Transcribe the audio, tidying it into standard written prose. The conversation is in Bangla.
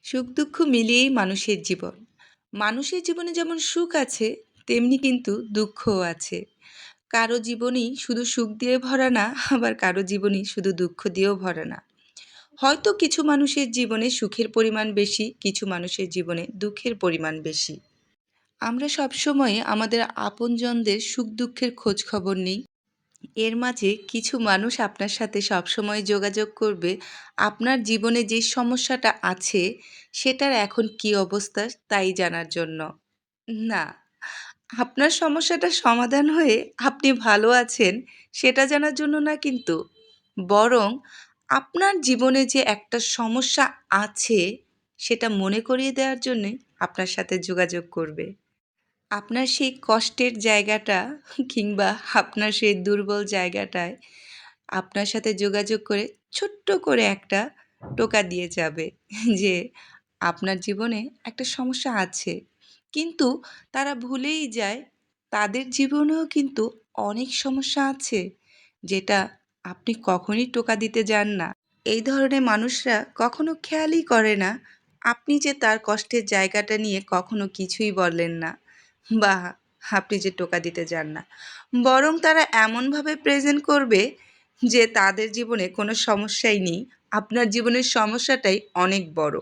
সুখ দুঃখ মিলিয়েই মানুষের জীবন। মানুষের জীবনে যেমন সুখ আছে, তেমনি কিন্তু দুঃখও আছে। কারো জীবনই শুধু সুখ দিয়ে ভরা না, আবার কারো জীবনই শুধু দুঃখ দিয়েও ভরা না। হয়তো কিছু মানুষের জীবনে সুখের পরিমাণ বেশি, কিছু মানুষের জীবনে দুঃখের পরিমাণ বেশি। আমরা সবসময় আমাদের আপনজনদের সুখ দুঃখের খোঁজ খবর নিই। এর মাঝে কিছু মানুষ আপনার সাথে সবসময় যোগাযোগ করবে আপনার জীবনে যে সমস্যাটা আছে সেটার এখন কী অবস্থা তাই জানার জন্য। না, আপনার সমস্যাটা সমাধান হয়ে আপনি ভালো আছেন সেটা জানার জন্য না কিন্তু। বরং আপনার জীবনে যে একটা সমস্যা আছে সেটা মনে করিয়ে দেওয়ার জন্যে আপনার সাথে যোগাযোগ করবে। আপনার সেই কষ্টের জায়গাটা কিংবা আপনার সেই দুর্বল জায়গাটায় আপনার সাথে যোগাযোগ করে ছোট্ট করে একটা টোকা দিয়ে যাবে যে আপনার জীবনে একটা সমস্যা আছে। কিন্তু তারা ভুলেই যায় তাদের জীবনেও কিন্তু অনেক সমস্যা আছে যেটা আপনি কখনই টোকা দিতে যান না। এই ধরনের মানুষরা কখনো খেয়ালই করে না আপনি যে তার কষ্টের জায়গাটা নিয়ে কখনো কিছুই বললেন না বা আপনি যে টোকা দিতে যান না। বরং তারা এমনভাবে প্রেজেন্ট করবে যে তাদের জীবনে কোনো সমস্যাই নেই, আপনার জীবনের সমস্যাটাই অনেক বড়।